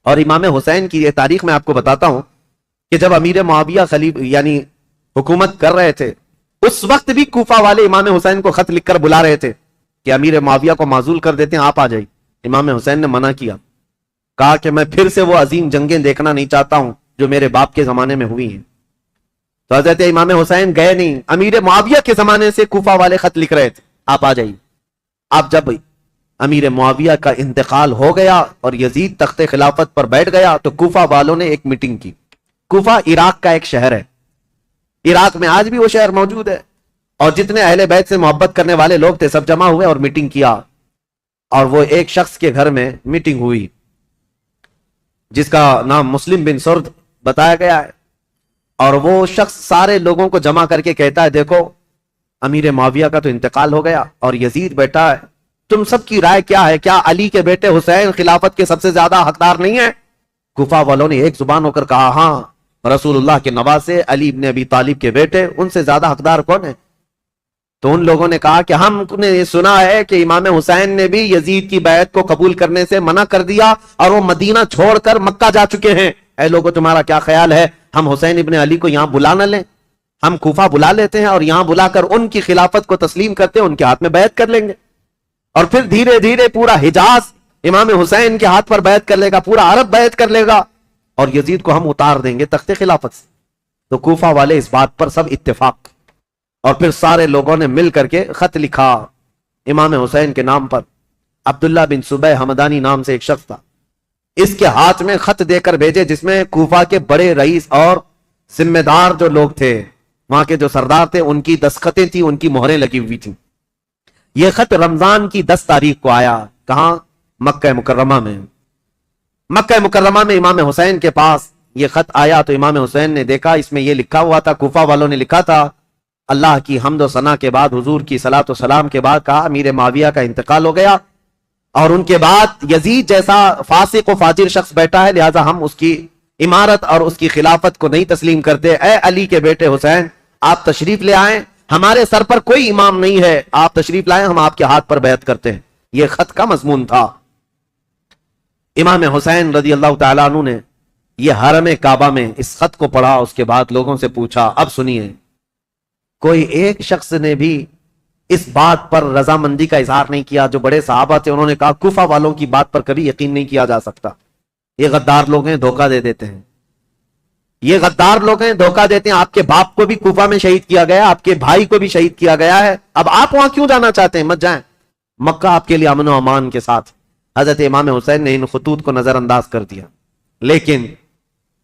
اور امام حسین کی یہ تاریخ میں آپ کو بتاتا ہوں کہ جب امیر معاویہ یعنی حکومت کر رہے تھے، اس وقت بھی کوفہ والے امام حسین کو خط لکھ کر بلا رہے تھے کہ امیر معاویہ کو معزول کر دیتے ہیں، آپ آ جائیے۔ امام حسین نے منع کیا، کہا کہ میں پھر سے وہ عظیم جنگیں دیکھنا نہیں چاہتا ہوں جو میرے باپ کے زمانے میں ہوئی ہیں۔ تو حضرت امام حسین گئے نہیں، امیر معاویہ کے زمانے سے کوفہ والے خط لکھ رہے تھے، آپ آ جائیے۔ آپ جب امیر معاویہ کا انتقال ہو گیا اور یزید تخت خلافت پر بیٹھ گیا تو کوفہ والوں نے ایک میٹنگ کی۔ کوفہ عراق کا ایک شہر ہے، عراق میں آج بھی وہ شہر موجود ہے، اور جتنے اہل بیت سے محبت کرنے والے لوگ تھے سب جمع ہوئے اور میٹنگ کیا، اور وہ ایک شخص کے گھر میں میٹنگ ہوئی جس کا نام مسلم بن سرد بتایا گیا ہے، اور وہ شخص سارے لوگوں کو جمع کر کے کہتا ہے دیکھو امیر معاویہ کا تو انتقال ہو گیا اور یزید بیٹا ہے، تم سب کی رائے کیا ہے؟ کیا علی کے بیٹے حسین خلافت کے سب سے زیادہ حقدار نہیں ہیں؟ کوفہ والوں نے ایک زبان ہو کر کہا ہاں، رسول اللہ کے نواسے علی ابن ابی طالب کے بیٹے، ان سے زیادہ حقدار کون ہے؟ تو ان لوگوں نے کہا کہ ہم نے یہ سنا ہے کہ امام حسین نے بھی یزید کی بیعت کو قبول کرنے سے منع کر دیا اور وہ مدینہ چھوڑ کر مکہ جا چکے ہیں، اے لوگوں تمہارا کیا خیال ہے ہم حسین ابن علی کو یہاں بلا نہ لیں؟ ہم کوفہ بلا لیتے ہیں اور یہاں بلا کر ان کی خلافت کو تسلیم کرتے ہیں، ان کے ہاتھ میں بیعت کر لیں گے، اور پھر دھیرے دھیرے پورا حجاز امام حسین کے ہاتھ پر بیعت کر لے گا، پورا عرب بیعت کر لے گا، اور یزید کو ہم اتار دیں گے تخت خلافت سے۔ تو کوفہ والے اس بات پر سب اتفاق، اور پھر سارے لوگوں نے مل کر کے خط لکھا امام حسین کے نام پر۔ عبداللہ بن صبح حمدانی نام سے ایک شخص تھا، اس کے ہاتھ میں خط دے کر بھیجے جس میں کوفہ کے بڑے رئیس اور ذمہ دار جو لوگ تھے، وہاں کے جو سردار تھے، ان کی دستخطیں تھیں، ان کی مہریں لگی ہوئی تھیں۔ یہ خط رمضان کی 10 تاریخ کو آیا، کہاں؟ مکہ مکرمہ میں۔ مکہ مکرمہ میں امام حسین کے پاس یہ خط آیا تو امام حسین نے دیکھا، اس میں یہ لکھا ہوا تھا، کوفہ والوں نے لکھا تھا، اللہ کی حمد و ثنا کے بعد، حضور کی صلاۃ و سلام کے بعد کہا امیر معاویہ کا انتقال ہو گیا، اور ان کے بعد یزید جیسا فاسق و فاجر شخص بیٹا ہے، لہذا ہم اس کی امارت اور اس کی خلافت کو نہیں تسلیم کرتے۔ اے علی کے بیٹے حسین، آپ تشریف لے آئیں، ہمارے سر پر کوئی امام نہیں ہے، آپ تشریف لائیں، ہم آپ کے ہاتھ پر بیعت کرتے ہیں۔ یہ خط کا مضمون تھا۔ امام حسین رضی اللہ تعالیٰ عنہ نے یہ حرم کعبہ میں اس خط کو پڑھا، اس کے بعد لوگوں سے پوچھا، اب سنیے، کوئی ایک شخص نے بھی اس بات پر رضامندی کا اظہار نہیں کیا، جو بڑے صحابہ تھے انہوں نے کہا کوفہ والوں کی بات پر کبھی یقین نہیں کیا جا سکتا، یہ غدار لوگ ہیں، دھوکہ دے دیتے ہیں، یہ غدار لوگ ہیں، دھوکہ دیتے ہیں، آپ کے باپ کو بھی کوفہ میں شہید کیا گیا، آپ کے بھائی کو بھی شہید کیا گیا ہے، اب آپ وہاں کیوں جانا چاہتے ہیں؟ مت جائیں، مکہ آپ کے لیے امن و امان کے ساتھ۔ حضرت امام حسین نے ان خطوط کو نظر انداز کر دیا، لیکن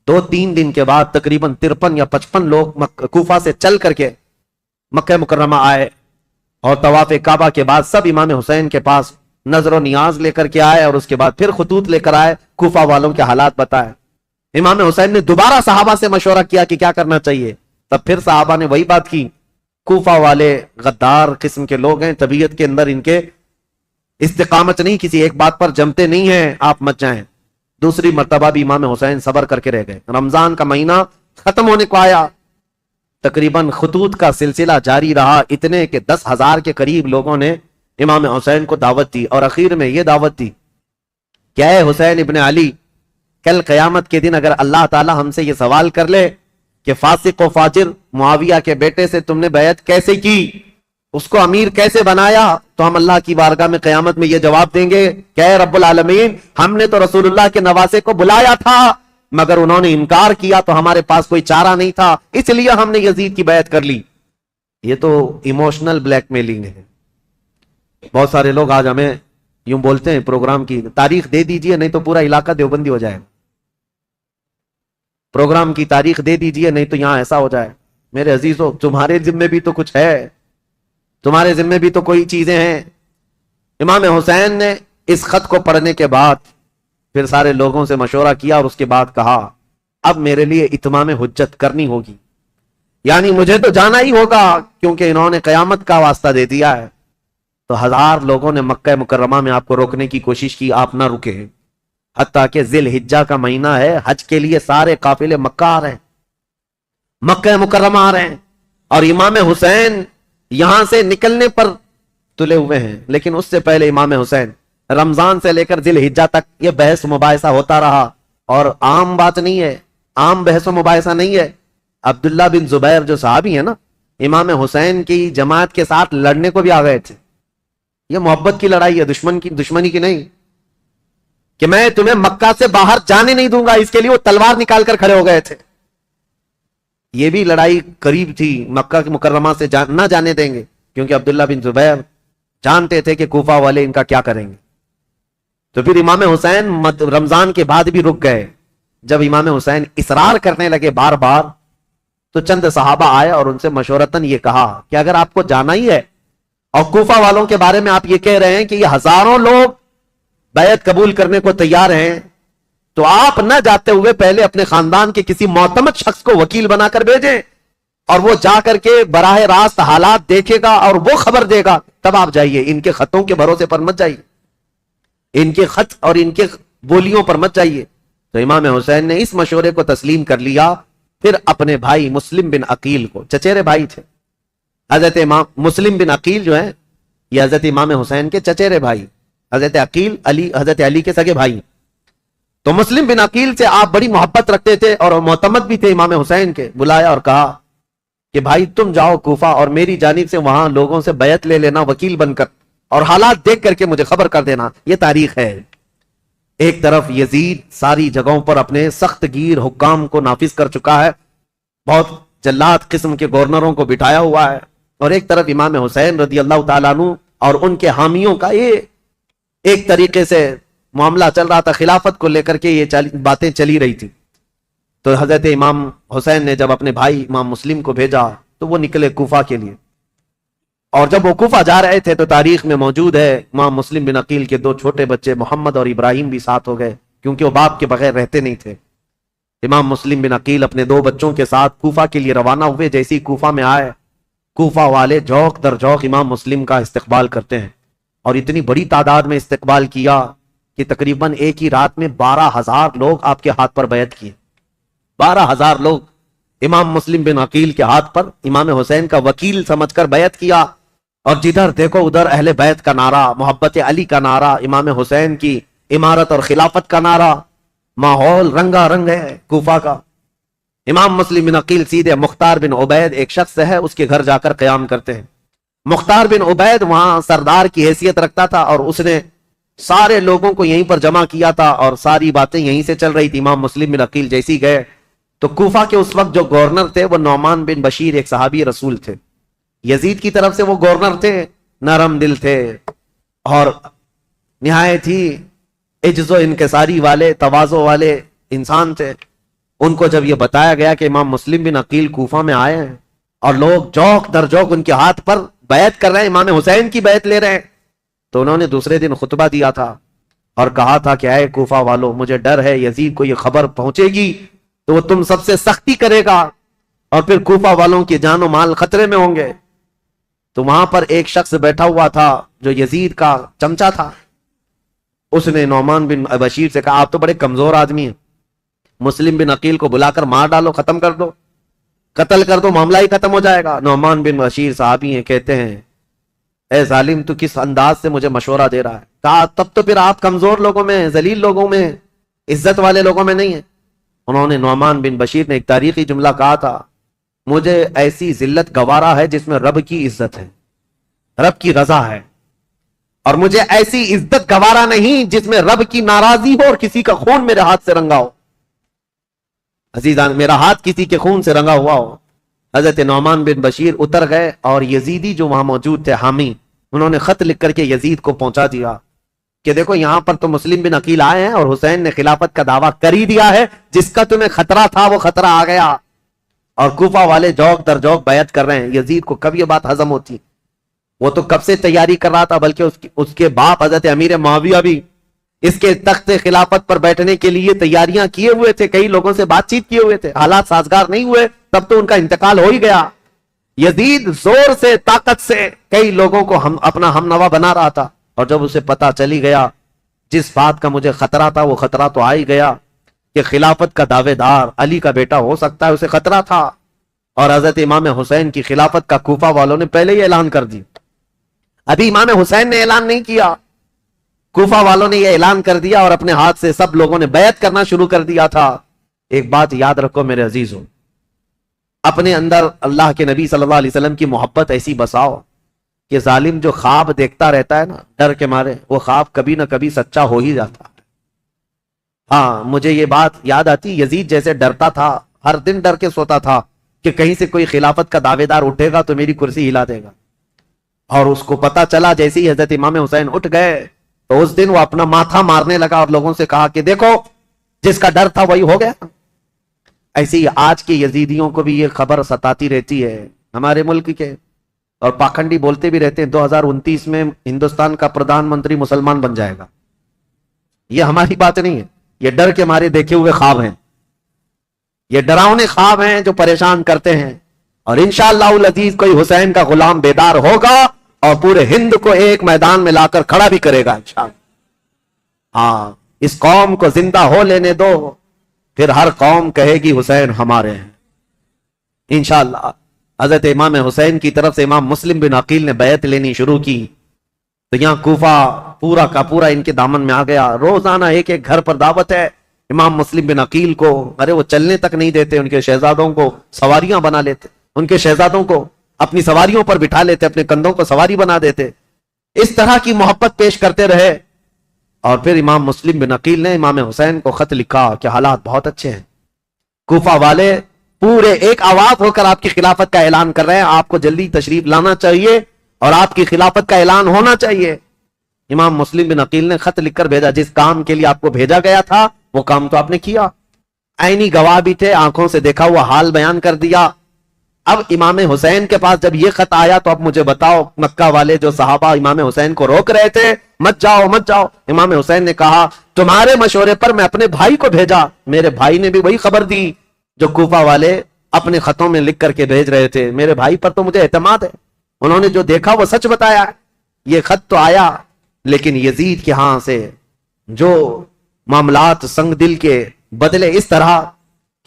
2-3 دن کے بعد تقریباً 53 یا 55 لوگ کوفہ سے چل کر کے مکہ مکرمہ آئے، اور طواف کعبہ کے بعد سب امام حسین کے پاس نظر و نیاز لے کر کے آئے، اور اس کے بعد پھر خطوط لے کر آئے، کوفہ والوں کے حالات بتائے۔ امام حسین نے دوبارہ صحابہ سے مشورہ کیا کہ کیا کرنا چاہیے، تب پھر صحابہ نے وہی بات کی، کوفہ والے غدار قسم کے لوگ ہیں، طبیعت کے اندر ان کے استقامت نہیں، کسی ایک بات پر جمتے نہیں ہیں، آپ مت جائیں۔ دوسری مرتبہ بھی امام حسین صبر کر کے رہ گئے، رمضان کا مہینہ ختم ہونے کو آیا، تقریباً خطوط کا سلسلہ جاری رہا، اتنے کہ 10,000 کے قریب لوگوں نے امام حسین کو دعوت دی، اور اخیر میں یہ دعوت دی کہ اے حسین ابن علی، کل قیامت کے دن اگر اللہ تعالی ہم سے یہ سوال کر لے کہ فاسق و فاجر معاویہ کے بیٹے سے تم نے بیعت کیسے کی، اس کو امیر کیسے بنایا، تو ہم اللہ کی بارگاہ میں قیامت میں یہ جواب دیں گے کہ اے رب العالمین، ہم نے تو رسول اللہ کے نواسے کو بلایا تھا مگر انہوں نے انکار کیا، تو ہمارے پاس کوئی چارہ نہیں تھا، اس لیے ہم نے یزید کی بیعت کر لی۔ یہ تو ایموشنل بلیک میلنگ ہے۔ بہت سارے لوگ آج ہمیں یوں بولتے ہیں، پروگرام کی تاریخ دے دیجئے نہیں تو پورا علاقہ دیوبندی ہو جائے، پروگرام کی تاریخ دے دیجئے نہیں تو یہاں ایسا ہو جائے۔ میرے عزیزو، تمہارے ذمے بھی تو کچھ ہے، تمہارے ذمے بھی تو کوئی چیزیں ہیں۔ امام حسین نے اس خط کو پڑھنے کے بعد پھر سارے لوگوں سے مشورہ کیا، اور اس کے بعد کہا اب میرے لیے اتمام حجت کرنی ہوگی، یعنی مجھے تو جانا ہی ہوگا، کیونکہ انہوں نے قیامت کا واسطہ دے دیا ہے۔ تو 1000 لوگوں نے مکہ مکرمہ میں آپ کو روکنے کی کوشش کی، آپ نہ رکے، حتیٰ کہ ذی الحجہ کا مہینہ ہے، حج کے لیے سارے قافلے مکہ آ رہے ہیں، مکہ مکرمہ آ رہے ہیں، اور امام حسین یہاں سے نکلنے پر تلے ہوئے ہیں۔ لیکن اس سے پہلے امام حسین رمضان سے لے کر ذی الحجہ تک یہ بحث مباحثہ ہوتا رہا، اور عام بات نہیں ہے، عام بحث و مباحثہ نہیں ہے. عبداللہ بن زبیر جو صحابی ہے نا، امام حسین کی جماعت کے ساتھ لڑنے کو بھی آ گئے تھے. یہ محبت کی لڑائی ہے، دشمنی کی نہیں، کہ میں تمہیں مکہ سے باہر جانے نہیں دوں گا، اس کے لیے وہ تلوار نکال کر کھڑے ہو گئے تھے. یہ بھی لڑائی قریب تھی، مکہ کی مکرمہ سے نہ جانے دیں گے، کیونکہ عبداللہ بن زبیر جانتے تھے کہ کوفہ والے ان کا کیا کریں گے. تو پھر امام حسین رمضان کے بعد بھی رک گئے. جب امام حسین اصرار کرنے لگے بار بار، تو چند صحابہ آئے اور ان سے مشورتاً یہ کہا کہ اگر آپ کو جانا ہی ہے اور کوفہ والوں کے بارے میں آپ یہ کہہ رہے ہیں کہ یہ ہزاروں لوگ بیعت قبول کرنے کو تیار ہیں، تو آپ نہ جاتے ہوئے پہلے اپنے خاندان کے کسی معتمد شخص کو وکیل بنا کر بھیجیں، اور وہ جا کر کے براہ راست حالات دیکھے گا اور وہ خبر دے گا، تب آپ جائیے. ان کے خطوں کے بھروسے پر مت جائیے، ان کے خط اور ان کے بولیوں پر مت جائیے. تو امام حسین نے اس مشورے کو تسلیم کر لیا. پھر اپنے بھائی مسلم بن عقیل کو، چچیرے بھائی تھے حضرت امام مسلم بن عقیل جو ہیں، یہ حضرت امام حسین کے چچیرے بھائی، حضرت عقیل حضرت علی کے سگے بھائی. تو مسلم بن عقیل سے آپ بڑی محبت رکھتے تھے اور معتمد بھی تھے امام حسین کے. بلایا اور کہا کہ بھائی تم جاؤ کوفہ اور میری جانب سے وہاں لوگوں سے بیعت لے لینا وکیل بن کر، اور حالات دیکھ کر کے مجھے خبر کر دینا. یہ تاریخ ہے. ایک طرف یزید ساری جگہوں پر اپنے سخت گیر حکام کو نافذ کر چکا ہے، بہت جلاد قسم کے گورنروں کو بٹھایا ہوا ہے، اور ایک طرف امام حسین رضی اللہ تعالیٰ عنہ اور ان کے حامیوں کا یہ ایک طریقے سے معاملہ چل رہا تھا. خلافت کو لے کر کے یہ باتیں چلی رہی تھی. تو حضرت امام حسین نے جب اپنے بھائی امام مسلم کو بھیجا تو وہ نکلے کوفہ کے لیے. اور جب وہ کوفہ جا رہے تھے تو تاریخ میں موجود ہے امام مسلم بن عقیل کے دو چھوٹے بچے محمد اور ابراہیم بھی ساتھ ہو گئے، کیونکہ وہ باپ کے بغیر رہتے نہیں تھے. امام مسلم بن عقیل اپنے دو بچوں کے ساتھ کوفہ کے لیے روانہ ہوئے. جیسے کوفہ میں آئے، کوفہ والے جوق در جوق امام مسلم کا استقبال کرتے ہیں، اور اتنی بڑی تعداد میں استقبال کیا کہ تقریباً ایک ہی رات میں 12,000 لوگ آپ کے ہاتھ پر بیعت کیے. 12,000 لوگ امام مسلم بن عقیل کے ہاتھ پر امام حسین کا وکیل سمجھ کر بیعت کیا. اور جدھر دیکھو ادھر اہل بیت کا نعرہ، محبت علی کا نعرہ، امام حسین کی امارت اور خلافت کا نعرہ. ماحول رنگا رنگ ہے کوفہ کا. امام مسلم بن عقیل سیدھے مختار بن عبید ایک شخص ہے اس کے گھر جا کر قیام کرتے ہیں. مختار بن عبید وہاں سردار کی حیثیت رکھتا تھا، اور اس نے سارے لوگوں کو یہیں پر جمع کیا تھا، اور ساری باتیں یہیں سے چل رہی تھی. امام مسلم بن عقیل جیسی گئے تو کوفہ کے اس وقت جو گورنر تھے وہ نعمان بن بشیر ایک صحابی رسول تھے. یزید کی طرف سے وہ گورنر تھے، نرم دل تھے اور نہایت ہی عجز و انکساری والے، تواضع والے انسان تھے. ان کو جب یہ بتایا گیا کہ امام مسلم بن عقیل کوفہ میں آئے ہیں اور لوگ جوق در جوق ان کے ہاتھ پر بیعت کر رہے ہیں، امام حسین کی بیعت لے رہے ہیں، تو انہوں نے دوسرے دن خطبہ دیا تھا اور کہا تھا کہ اے کوفہ والو، مجھے ڈر ہے یزید کو یہ خبر پہنچے گی تو وہ تم سب سے سختی کرے گا، اور پھر کوفہ والوں کی جان و مال خطرے میں ہوں گے. تو وہاں پر ایک شخص بیٹھا ہوا تھا جو یزید کا چمچا تھا. اس نے نعمان بن بشیر سے کہا آپ تو بڑے کمزور آدمی ہیں، مسلم بن عقیل کو بلا کر مار ڈالو، ختم کر دو، قتل کر دو، معاملہ ہی ختم ہو جائے گا. نعمان بن بشیر صحابی ہیں، کہتے ہیں اے ظالم تو کس انداز سے مجھے مشورہ دے رہا ہے. کہا تب تو پھر آپ کمزور لوگوں میں، ذلیل لوگوں میں، عزت والے لوگوں میں نہیں ہیں. انہوں نے نعمان بن بشیر نے ایک تاریخی جملہ کہا تھا، مجھے ایسی ذلت گوارا ہے جس میں رب کی عزت ہے، رب کی رضا ہے، اور مجھے ایسی عزت گوارا نہیں جس میں رب کی ناراضی ہو اور کسی کا خون میرے ہاتھ سے رنگا ہو. عزیزان، میرا ہاتھ کسی کے خون سے رنگا ہوا ہو. حضرت نعمان بن بشیر اتر گئے اور یزیدی جو وہاں موجود تھے حامی، انہوں نے خط لکھ کر کے یزید کو پہنچا دیا کہ دیکھو یہاں پر تو مسلم بن عقیل آئے ہیں اور حسین نے خلافت کا دعویٰ کر ہی دیا ہے، جس کا تمہیں خطرہ تھا وہ خطرہ آ گیا، اور کوفہ والے جوق در جوق بیعت کر رہے ہیں. یزید کو کب یہ بات ہضم ہوتی؟ وہ تو کب سے تیاری کر رہا تھا، بلکہ اس کے باپ حضرت امیر معاویہ بھی اس کے تخت خلافت پر بیٹھنے کے لیے تیاریاں کیے ہوئے تھے، کئی لوگوں سے بات چیت کیے ہوئے تھے. حالات سازگار نہیں ہوئے تب تو ان کا انتقال ہو ہی گیا. یزید زور سے، طاقت سے کئی لوگوں کو اپنا ہم نوا بنا رہا تھا، اور جب اسے پتا چلی گیا جس بات کا مجھے خطرہ تھا وہ خطرہ تو آ ہی گیا کہ خلافت کا دعوے دار علی کا بیٹا ہو سکتا ہے، اسے خطرہ تھا. اور حضرت امام حسین کی خلافت کا کوفہ والوں نے پہلے ہی اعلان کر دی. ابھی امام حسین نے اعلان نہیں کیا، کوفہ والوں نے یہ اعلان کر دیا اور اپنے ہاتھ سے سب لوگوں نے بیعت کرنا شروع کر دیا تھا. ایک بات یاد رکھو میرے عزیزوں، اپنے اندر اللہ کے نبی صلی اللہ علیہ وسلم کی محبت ایسی بساؤ کہ ظالم جو خواب دیکھتا رہتا ہے نا ڈر کے مارے، وہ خواب کبھی نہ کبھی سچا ہو ہی جاتا ہے. ہاں مجھے یہ بات یاد آتی، یزید جیسے ڈرتا تھا، ہر دن ڈر کے سوتا تھا کہ کہیں سے کوئی خلافت کا دعوے دار اٹھے گا تو میری کرسی ہلا دے گا. اور اس کو پتا چلا جیسے ہی حضرت امام حسین اٹھ گئے تو اس دن وہ اپنا ماتھا مارنے لگا اور لوگوں سے کہا کہ دیکھو جس کا ڈر تھا وہی ہو گیا. ایسی آج کے یزیدیوں کو بھی یہ خبر ستاتی رہتی ہے ہمارے ملک کے، اور پاکھنڈی بولتے بھی رہتے ہیں 2029 میں ہندوستان کا پردھان منتری مسلمان بن جائے گا. یہ ہماری بات نہیں ہے، یہ ڈر کے مارے دیکھے ہوئے خواب ہیں، یہ ڈراؤنے خواب ہیں جو پریشان کرتے ہیں. اور انشاءاللہ العزیز کوئی حسین کا غلام بیدار ہوگا اور پورے ہند کو ایک میدان میں لا کر کھڑا بھی کرے گا انشاءاللہ. ہاں اس قوم کو زندہ ہو لینے دو، پھر ہر قوم کہے گی حسین ہمارے ہیں انشاءاللہ. حضرت امام حسین کی طرف سے امام مسلم بن عقیل نے بیعت لینی شروع کی تو یہاں کوفہ پورا کا پورا ان کے دامن میں آ گیا. روزانہ ایک ایک گھر پر دعوت ہے. امام مسلم بن عقیل کو ارے وہ چلنے تک نہیں دیتے، ان کے شہزادوں کو سواریاں بنا لیتے، ان کے شہزادوں کو اپنی سواریوں پر بٹھا لیتے، اپنے کندھوں کو سواری بنا دیتے. اس طرح کی محبت پیش کرتے رہے. اور پھر امام مسلم بن عقیل نے امام حسین کو خط لکھا کہ حالات بہت اچھے ہیں، کوفہ والے پورے ایک آواز ہو کر آپ کی خلافت کا اعلان کر رہے ہیں، آپ کو جلدی تشریف لانا چاہیے اور آپ کی خلافت کا اعلان ہونا چاہیے. امام مسلم بن عقیل نے خط لکھ کر بھیجا، جس کام کے لیے آپ کو بھیجا گیا تھا وہ کام تو آپ نے کیا، عینی گواہ بھی تھے، آنکھوں سے دیکھا ہوا حال بیان کر دیا. اب امام حسین کے پاس جب یہ خط آیا تو اب مجھے بتاؤ، مکہ والے جو صحابہ امام حسین کو روک رہے تھے مت جاؤ مت جاؤ، امام حسین نے کہا تمہارے مشورے پر میں اپنے بھائی کو بھیجا. میرے بھائی نے بھی وہی خبر دی جو کوفہ والے اپنے خطوں میں لکھ کر کے بھیج رہے تھے. میرے بھائی پر تو مجھے اعتماد ہے، انہوں نے جو دیکھا وہ سچ بتایا. یہ خط تو آیا لیکن یزید کے ہاں سے جو معاملات سنگ دل کے بدلے اس طرح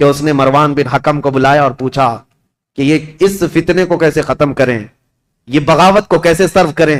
کہ اس نے مروان بن حکم کو بلایا اور پوچھا کہ یہ اس فتنے کو کیسے ختم کریں، یہ بغاوت کو کیسے سرو کریں.